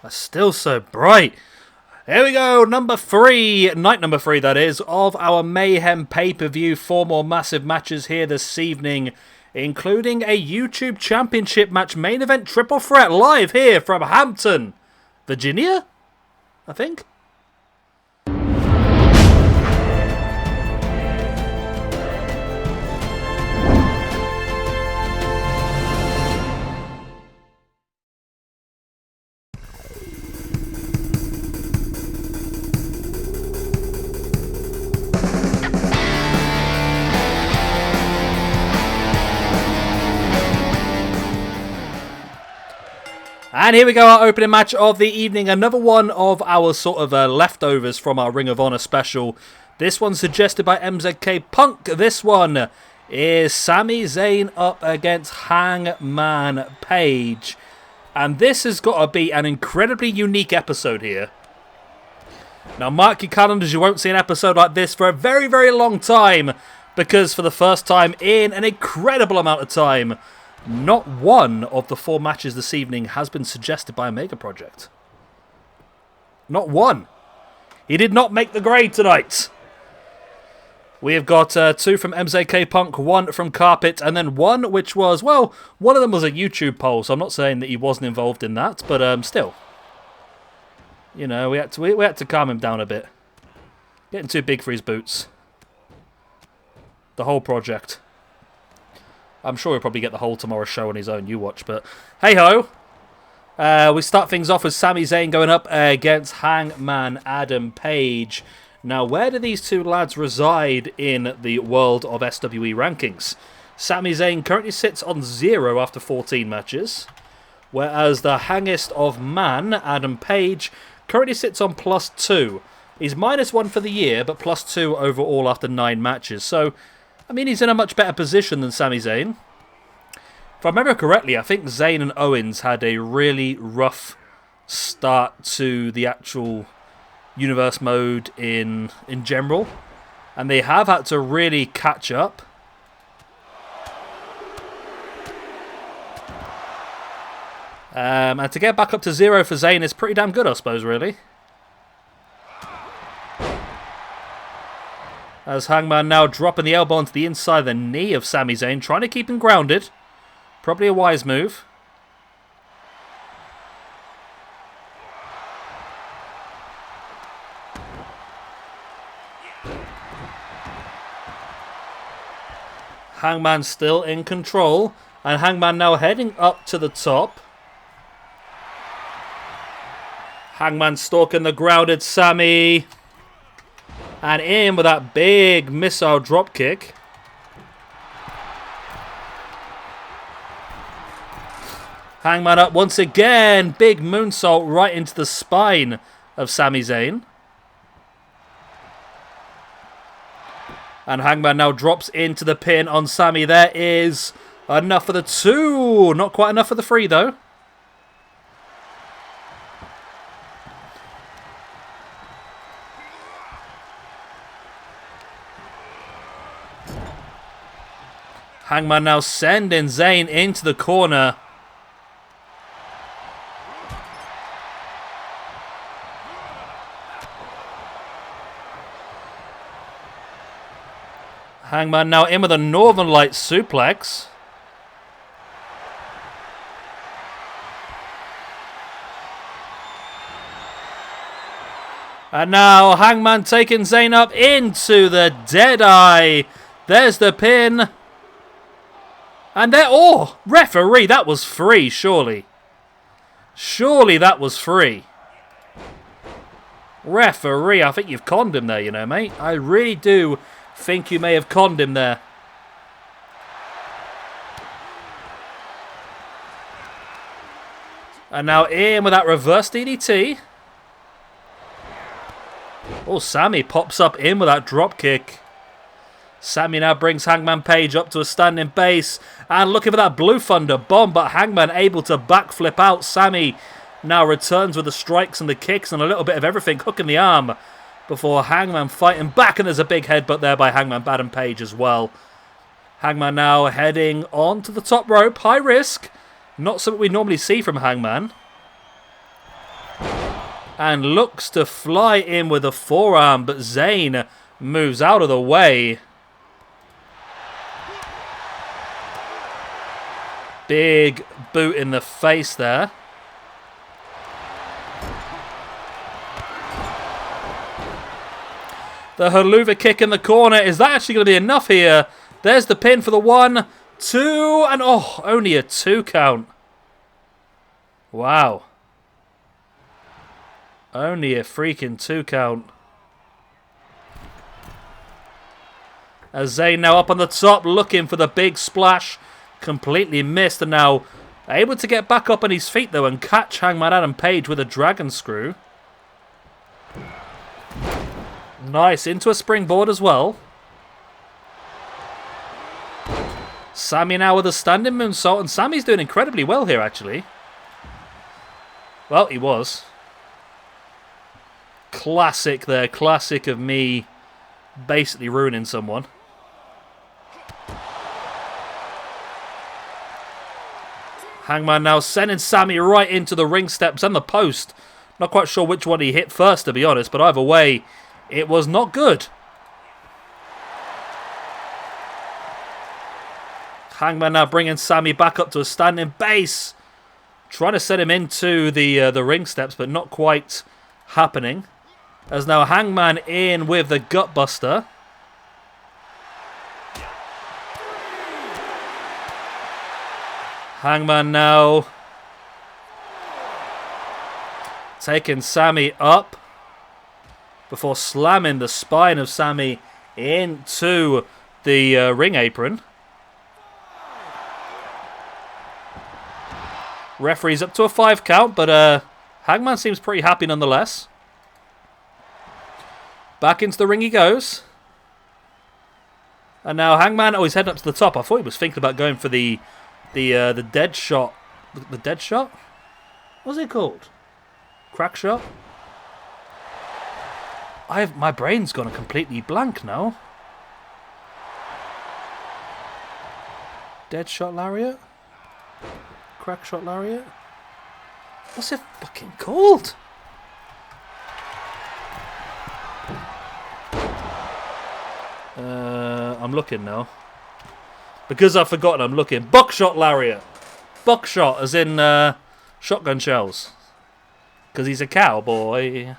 That's still so bright. Here we go, number 3, night number 3 that is, of our Mayhem pay-per-view. 4 more massive matches here this evening, including a YouTube Championship match, main event triple threat, live here from Hampton, Virginia, I think. And here we go, our opening match of the evening. Another one of our sort of leftovers from our Ring of Honor special. This one suggested by MZK Punk. This one is Sami Zayn up against Hangman Page. And this has got to be an incredibly unique episode here. Now mark your calendars, you won't see an episode like this for a very, very long time. Because for the first time in an incredible amount of time, not one of the 4 matches this evening has been suggested by Omega Project. Not one. He did not make the grade tonight. We have got 2 from MZK Punk, 1 from Carpet, and then 1 which was, well, one of them was a YouTube poll, so I'm not saying that he wasn't involved in that, but still. You know, we had to calm him down a bit. Getting too big for his boots. The whole project. I'm sure he'll probably get the whole tomorrow show on his own, you watch, but hey-ho. We start things off with Sami Zayn going up against Hangman Adam Page. Now, where do these 2 lads reside in the world of SWE rankings? Sami Zayn currently sits on 0 after 14 matches, whereas the hangest of man, Adam Page, currently sits on +2. He's -1 for the year, but +2 overall after 9 matches, so I mean, he's in a much better position than Sami Zayn. If I remember correctly, I think Zayn and Owens had a really rough start to the actual universe mode in general. And they have had to really catch up. And to get back up to 0 for Zayn is pretty damn good, I suppose, really. As Hangman now dropping the elbow onto the inside of the knee of Sami Zayn, trying to keep him grounded. Probably a wise move. Hangman still in control. And Hangman now heading up to the top. Hangman stalking the grounded Sami. And in with that big missile dropkick. Hangman up once again. Big moonsault right into the spine of Sami Zayn. And Hangman now drops into the pin on Sami. There is enough for the 2. Not quite enough for the 3 though. Hangman now sending Zayn into the corner. Hangman now in with a Northern Light suplex. And now Hangman taking Zayn up into the Deadeye. There's the pin. And there, oh, referee, that was free, surely. Surely that was free. Referee, I think you've conned him there, you know, mate. I really do think you may have conned him there. And now in with that reverse DDT. Oh, Sami pops up in with that drop kick. Sami now brings Hangman Page up to a standing base. And looking for that Blue Thunder bomb, but Hangman able to backflip out. Sami now returns with the strikes and the kicks and a little bit of everything, hooking the arm. Before Hangman fighting back, and there's a big headbutt there by Hangman Adam Page as well. Hangman now heading on to the top rope, high risk. Not something we normally see from Hangman. And looks to fly in with a forearm, but Zayn moves out of the way. Big boot in the face there. The haluva kick in the corner. Is that actually going to be enough here? There's the pin for the 1, 2, and oh, only a 2 count. Wow. Only a freaking 2 count. As Zayn now up on the top, looking for the big splash. Completely missed, and now able to get back up on his feet, though, and catch Hangman Adam Page with a dragon screw. Nice, into a springboard as well. Sami now with a standing moonsault, and Sami's doing incredibly well here, actually. Well, he was. Classic there, classic of me basically ruining someone. Hangman now sending Sami right into the ring steps and the post. Not quite sure which one he hit first, to be honest, but either way, it was not good. Hangman now bringing Sami back up to a standing base. Trying to send him into the ring steps, but not quite happening. As now Hangman in with the gutbuster. Hangman now taking Sami up before slamming the spine of Sami into the ring apron. Referee's up to a 5 count, but Hangman seems pretty happy nonetheless. Back into the ring he goes. And now Hangman, oh, he's heading up to the top. I thought he was thinking about going for the dead shot. The dead shot? What's it called? Crack shot? My brain's gone completely blank now. Dead shot lariat? Crack shot lariat? What's it fucking called? I'm looking now. Because I've forgotten, I'm looking. Buckshot lariat. Buckshot, as in shotgun shells. Because he's a cowboy.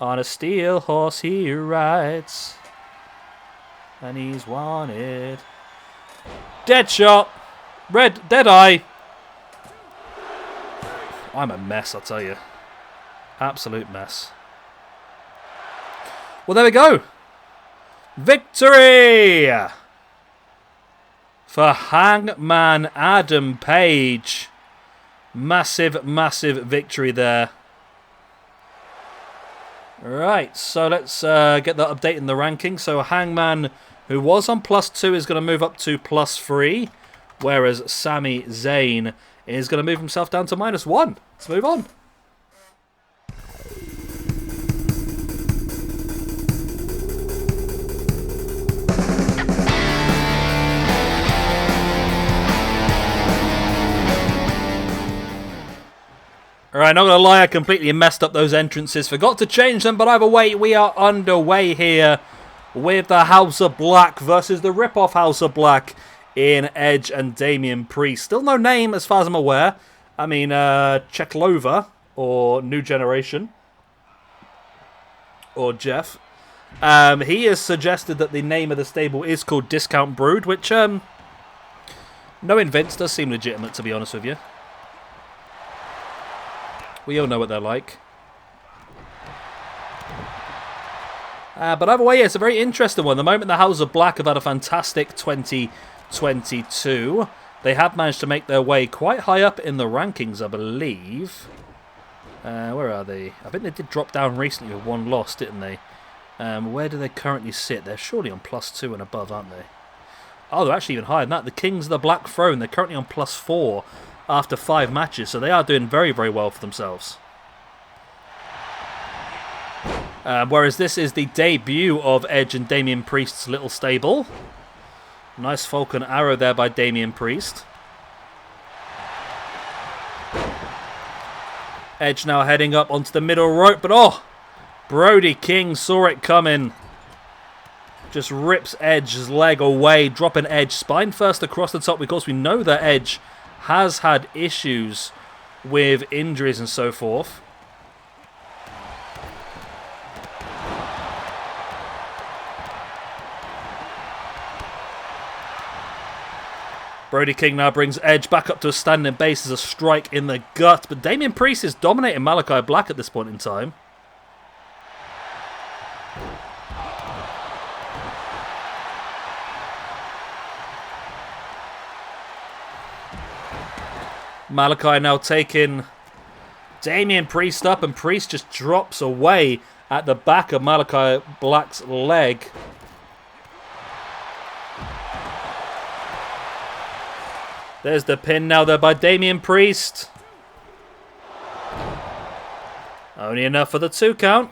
On a steel horse he rides. And he's wanted. Dead shot. Dead eye. I'm a mess, I'll tell you. Absolute mess. Well, there we go. Victory! For Hangman Adam Page. Massive, massive victory there. Right, so let's get that update in the ranking. So Hangman, who was on +2, is going to move up to +3. Whereas Sami Zayn is going to move himself down to -1. Let's move on. Alright, not going to lie, I completely messed up those entrances. Forgot to change them, but either way, we are underway here with the House of Black versus the rip-off House of Black in Edge and Damian Priest. Still no name as far as I'm aware. I mean, Cheklova or New Generation or Jeff. He has suggested that the name of the stable is called Discount Brood, which, knowing Vince, does seem legitimate, to be honest with you. We all know what they're like. But either way, yeah, it's a very interesting one. The moment the House of Black have had a fantastic 2022, they have managed to make their way quite high up in the rankings, I believe. Where are they? I think they did drop down recently with one loss, didn't they? Where do they currently sit? They're surely on +2 and above, aren't they? Oh, they're actually even higher than that. The Kings of the Black Throne, they're currently on +4 after 5 matches, so they are doing very, very well for themselves. Whereas this is the debut of Edge and Damian Priest's little stable. Nice Falcon Arrow there by Damian Priest. Edge now heading up onto the middle rope, but oh, Brody King saw it coming. Just rips Edge's leg away, dropping Edge spine first across the top, because we know that Edge has had issues with injuries and so forth. Brody King now brings Edge back up to a standing base as a strike in the gut. But Damian Priest is dominating Malachi Black at this point in time. Malachi now taking Damian Priest up, and Priest just drops away at the back of Malachi Black's leg. There's the pin now there by Damian Priest. Only enough for the 2 count.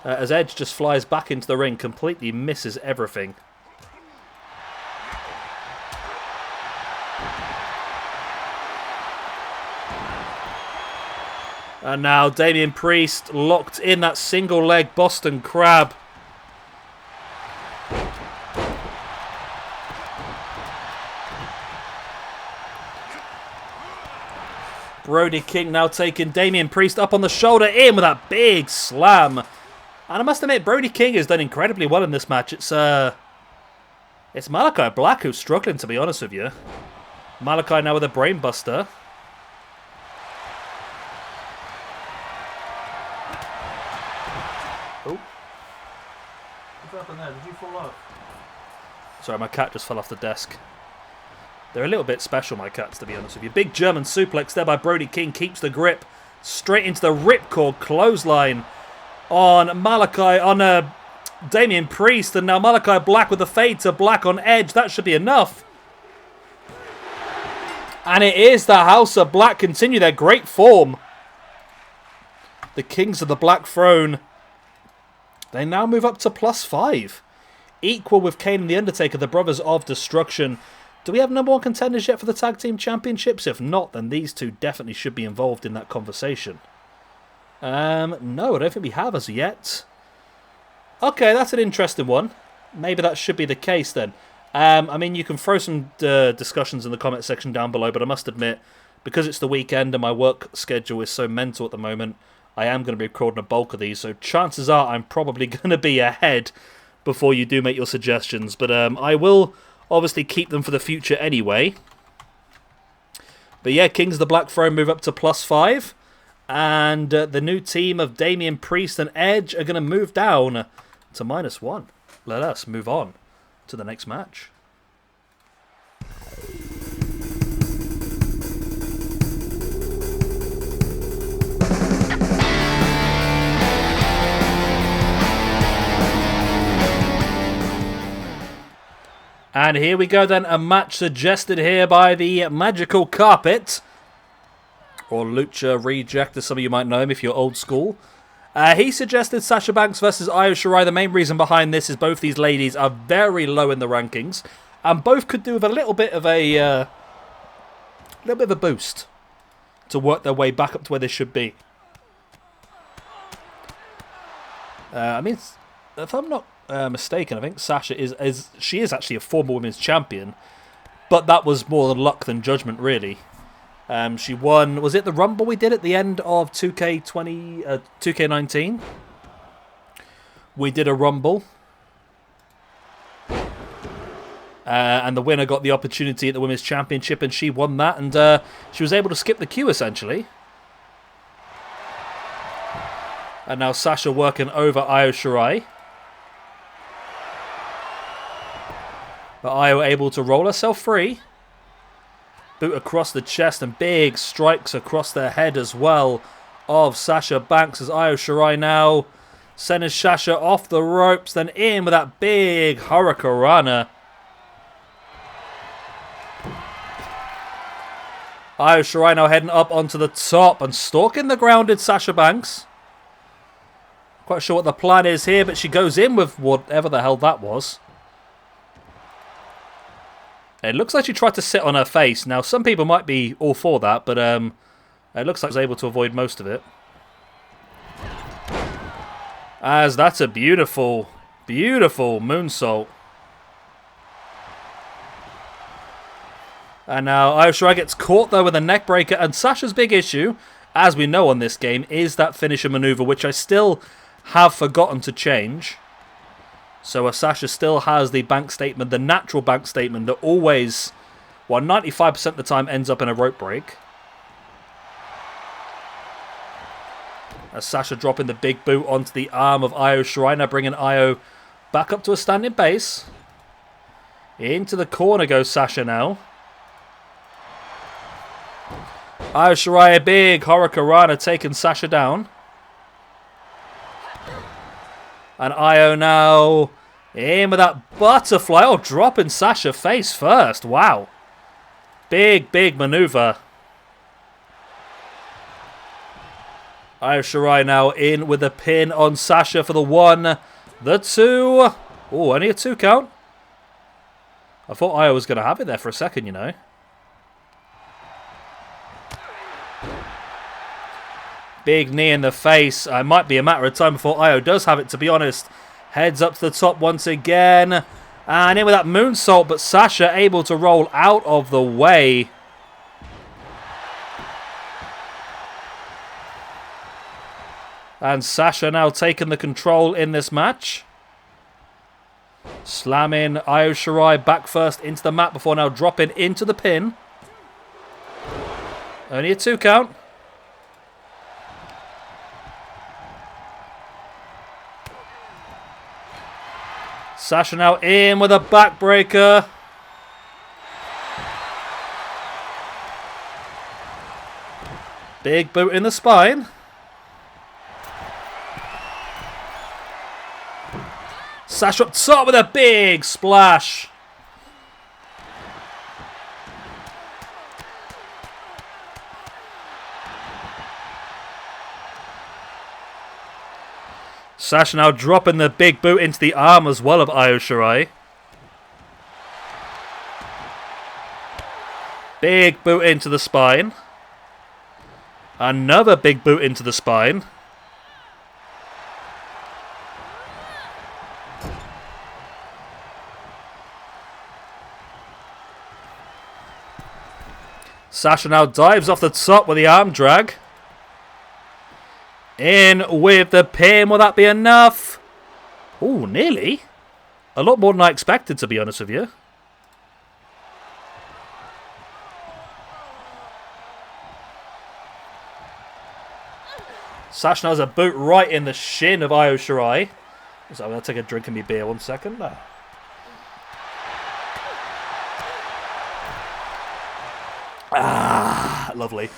As Edge just flies back into the ring, completely misses everything. And now Damian Priest locked in that single leg Boston Crab. Brody King now taking Damian Priest up on the shoulder, in with that big slam. And I must admit, Brody King has done incredibly well in this match. It's Malachi Black who's struggling, to be honest with you. Malachi now with a brain buster. Oh. What's happened there? Did you fall off? Sorry, my cat just fell off the desk. They're a little bit special, my cats, to be honest with you. Big German suplex there by Brody King. Keeps the grip. Straight into the ripcord clothesline on Damian Priest. And now Malachi Black with a fade to black on Edge. That should be enough. And it is the House of Black continue their great form. The Kings of the Black Throne. They now move up to +5. Equal with Kane and The Undertaker, the Brothers of Destruction. Do we have number 1 contenders yet for the Tag Team Championships? If not, then these two definitely should be involved in that conversation. No, I don't think we have as yet. Okay, that's an interesting one. Maybe that should be the case then. I mean, you can throw some discussions in the comment section down below, but I must admit, because it's the weekend and my work schedule is so mental at the moment, I am going to be recording a bulk of these, so chances are I'm probably going to be ahead before you do make your suggestions. But I will obviously keep them for the future anyway. But yeah, Kings of the Black Throne move up to +5. And the new team of Damian Priest and Edge are going to move down to -1. Let us move on to the next match. And here we go then, a match suggested here by the Magical Carpet, or Lucha Reject, as some of you might know him if you're old school. He suggested Sasha Banks versus Io Shirai. The main reason behind this is both these ladies are very low in the rankings, and both could do with a little bit of a boost to work their way back up to where they should be. I mean, if I'm not mistaken, I think Sasha is actually a former women's champion, but that was more luck than judgment, really. She won, was it the Rumble we did at the end of 2K19? We did a Rumble. And the winner got the opportunity at the Women's Championship, and she won that, and she was able to skip the queue, essentially. And now Sasha working over Io Shirai. But Io able to roll herself free. Boot across the chest and big strikes across the head as well of Sasha Banks as Io Shirai now sends Sasha off the ropes, then in with that big Hurricanrana. Io Shirai now heading up onto the top and stalking the grounded Sasha Banks. Quite sure what the plan is here, but she goes in with whatever the hell that was. It looks like she tried to sit on her face. Now, some people might be all for that, but It looks like I was able to avoid most of it. As that's a beautiful, beautiful moonsault. And now Io Shirai gets caught though with a neck breaker, and Sasha's big issue, as we know on this game, is that finisher maneuver, which I still have forgotten to change. So Sasha still has the bank statement, the natural bank statement that always, well, 95% of the time ends up in a rope break. As Sasha dropping the big boot onto the arm of Io Shirai, now bringing Io back up to a standing base. Into the corner goes Sasha now. Io Shirai, a big Hurricanrana taking Sasha down. And Io now in with that butterfly. Oh, dropping Sasha face first. Wow. Big, big maneuver. Io Shirai now in with a pin on Sasha for the 1, the 2. Oh, only a 2 count. I thought Io was going to have it there for a second, you know. Big knee in the face. It might be a matter of time before Io does have it, to be honest. Heads up to the top once again. And in with that moonsault, but Sasha able to roll out of the way. And Sasha now taking the control in this match. Slamming Io Shirai back first into the mat before now dropping into the pin. Only a 2 count. Sasha now in with a backbreaker. Big boot in the spine. Sasha up top with a big splash. Sasha now dropping the big boot into the arm as well of Io Shirai. Big boot into the spine. Another big boot into the spine. Sasha now dives off the top with the arm drag. In with the pin. Will that be enough? Oh, nearly. A lot more than I expected, to be honest with you. Sasha now has a boot right in the shin of Io Shirai. So I'm going to take a drink of my beer 1 second. Ah, lovely.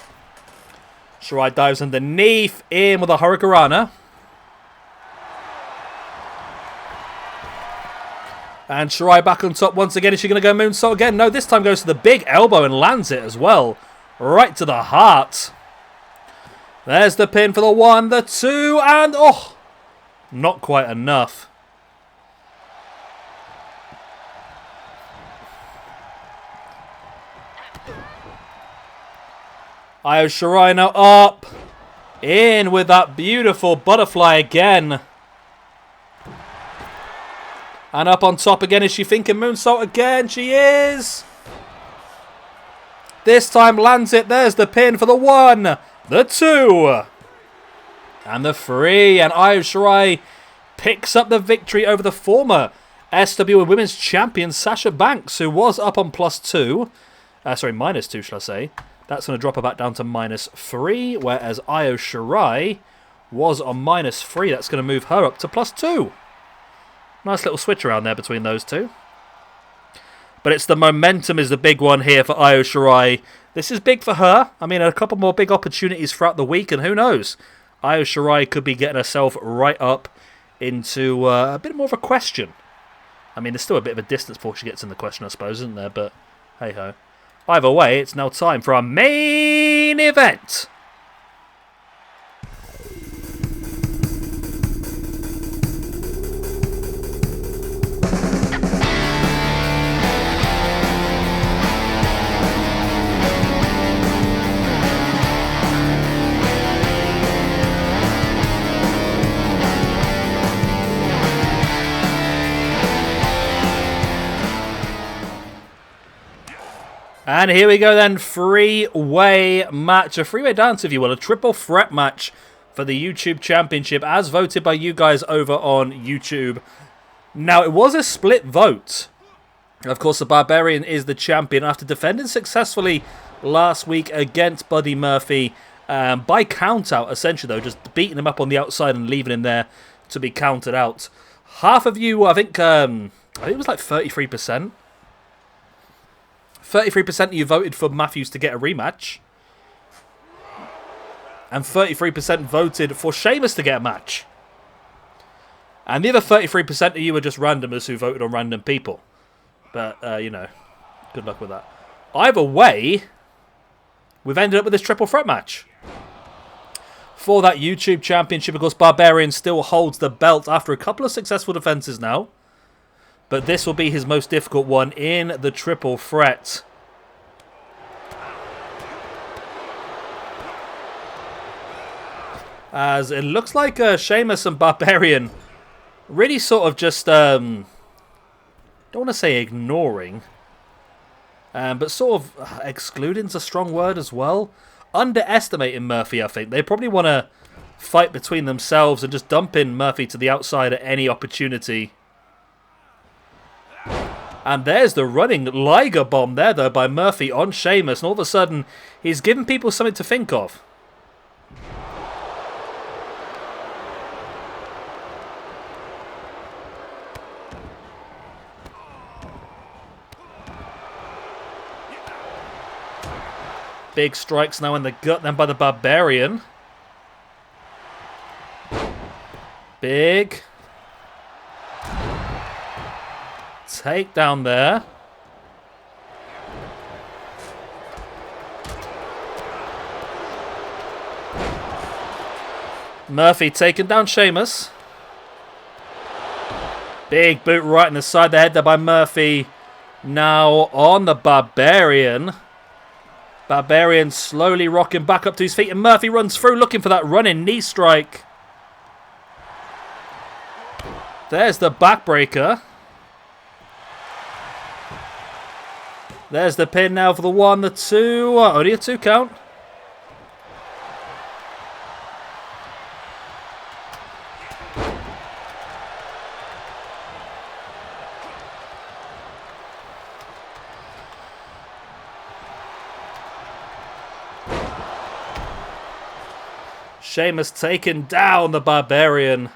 Shirai dives underneath, in with a Hurricanrana. And Shirai back on top once again. Is she going to go moonsault again? No, this time goes to the big elbow and lands it as well. Right to the heart. There's the pin for the 1, the 2, and oh, not quite enough. Io Shirai now up. In with that beautiful butterfly again. And up on top again. Is she thinking moonsault again? She is. This time lands it. There's the pin for the 1, the 2, and the 3. And Io Shirai picks up the victory over the former SWE Women's Champion Sasha Banks, who was up on +2. Sorry, -2, shall I say. That's going to drop her back down to -3, whereas Io Shirai was on -3. That's going to move her up to +2. Nice little switch around there between those two. But it's the momentum is the big one here for Io Shirai. This is big for her. I mean, a couple more big opportunities throughout the week, and who knows? Io Shirai could be getting herself right up into a bit more of a question. I mean, there's still a bit of a distance before she gets in the question, I suppose, isn't there? But hey-ho. Either way, it's now time for our main event. And here we go then, three-way match, a three-way dance if you will, a triple threat match for the YouTube Championship as voted by you guys over on YouTube. Now, it was a split vote. Of course, the Barbarian is the champion after defending successfully last week against Buddy Murphy by count-out, essentially, though, just beating him up on the outside and leaving him there to be counted out. Half of you, I think it was like 33%. 33% of you voted for Matthews to get a rematch. And 33% voted for Sheamus to get a match. And the other 33% of you are just randomers who voted on random people. But, you know, good luck with that. Either way, we've ended up with this triple threat match. For that YouTube Championship, of course, Barbarian still holds the belt after a couple of successful defenses now. But this will be his most difficult one in the triple threat. As it looks like Sheamus and Barbarian really sort of just, don't want to say ignoring, but sort of excluding is a strong word as well. Underestimating Murphy, I think. They probably want to fight between themselves and just dumping Murphy to the outside at any opportunity. And there's the running Liger bomb there, though, by Murphy on Sheamus. And all of a sudden, he's giving people something to think of. Big strikes now in the gut then by the Barbarian. Big takedown there. Murphy taking down Sheamus. Big boot right in the side of the head there by Murphy. Now on the Barbarian. Barbarian slowly rocking back up to his feet, and Murphy runs through looking for that running knee strike. There's the backbreaker. There's the pin now for the 1, the 2. Only a 2 count. Sheamus taking down the Barbarian.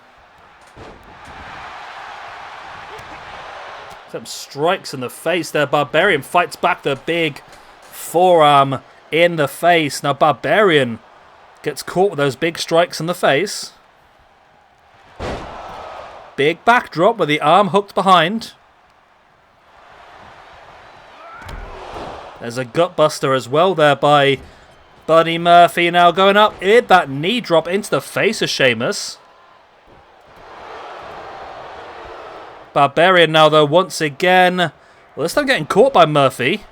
Some strikes in the face there. Barbarian fights back the big forearm in the face. Now Barbarian gets caught with those big strikes in the face. Big backdrop with the arm hooked behind. There's a gutbuster as well there by Buddy Murphy, now going up in that knee drop into the face of Sheamus. Barbarian now, though, once again. Well, this time getting caught by Murphy.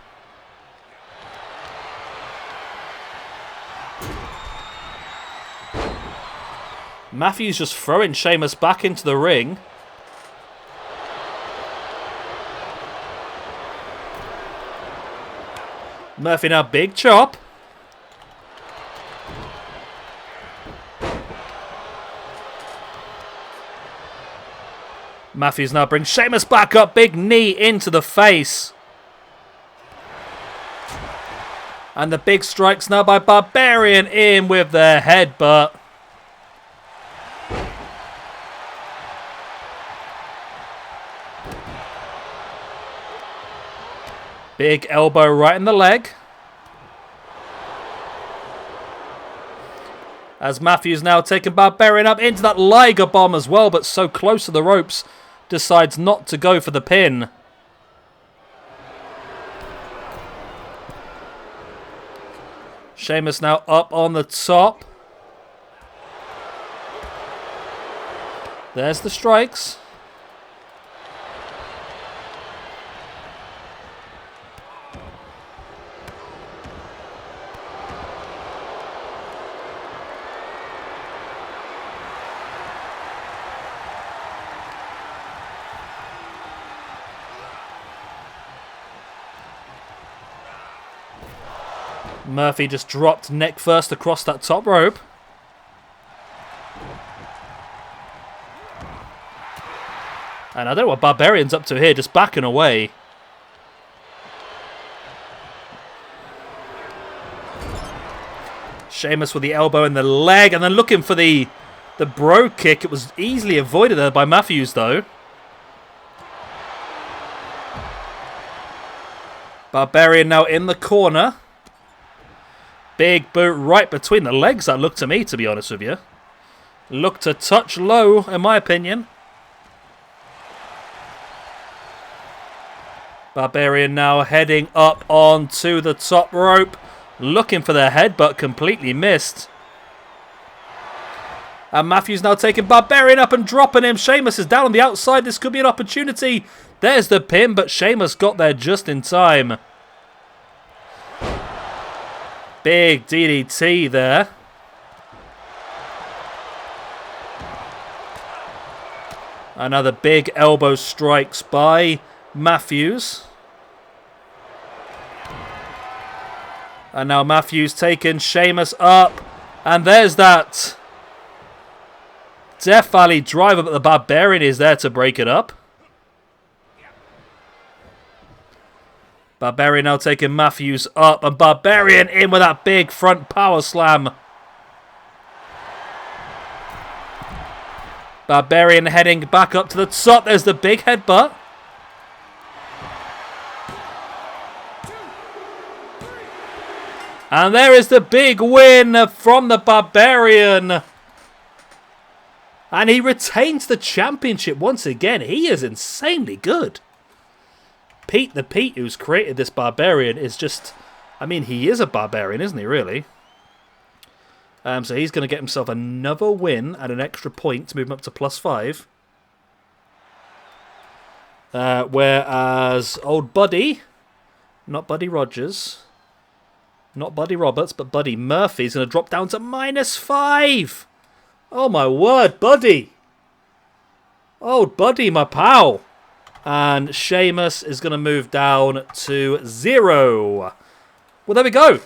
Matthews just throwing Sheamus back into the ring. Murphy now, big chop. Matthews now brings Sheamus back up. Big knee into the face. And the big strikes now by Barbarian in with the headbutt. Big elbow right in the leg. As Matthews now taking Barbarian up into that Liger bomb as well, but so close to the ropes, decides not to go for the pin. Sheamus now up on the top. There's the strikes. Murphy just dropped neck first across that top rope. And I don't know what Barbarian's up to here, just backing away. Sheamus with the elbow in the leg, and then looking for the bro kick. It was easily avoided there by Matthews, though. Barbarian now in the corner. Big boot right between the legs, that looked to me, to be honest with you. Looked a touch low, in my opinion. Barbarian now heading up onto the top rope. Looking for the headbutt, completely missed. And Matthews now taking Barbarian up and dropping him. Sheamus is down on the outside. This could be an opportunity. There's the pin, but Sheamus got there just in time. Big DDT there. Another big elbow strikes by Matthews. And now Matthews taking Sheamus up. And there's that Death Valley driver, but the Barbarian is there to break it up. Barbarian now taking Matthews up. And Barbarian in with that big front power slam. Barbarian heading back up to the top. There's the big headbutt. And there is the big win from the Barbarian. And he retains the championship once again. He is insanely good. Pete, who's created this Barbarian, is just... I mean, he is a Barbarian, isn't he, really? So he's going to get himself another win and an extra point to move him up to +5. Whereas old Buddy, not Buddy Rogers, not Buddy Roberts, but Buddy Murphy is going to drop down to -5. Oh my word, Buddy. Old Buddy, my pal. And Sheamus is going to move down to 0. Well, there we go.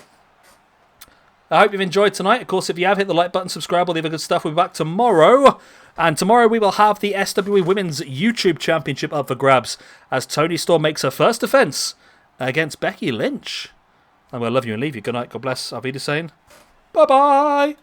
I hope you've enjoyed tonight. Of course, if you have, hit the like button, subscribe, all the other good stuff. We'll be back tomorrow. And tomorrow we will have the SWE Women's YouTube Championship up for grabs as Toni Storm makes her first defense against Becky Lynch. I'm going to love you and leave you. Good night. God bless. I'll be the same. Bye-bye.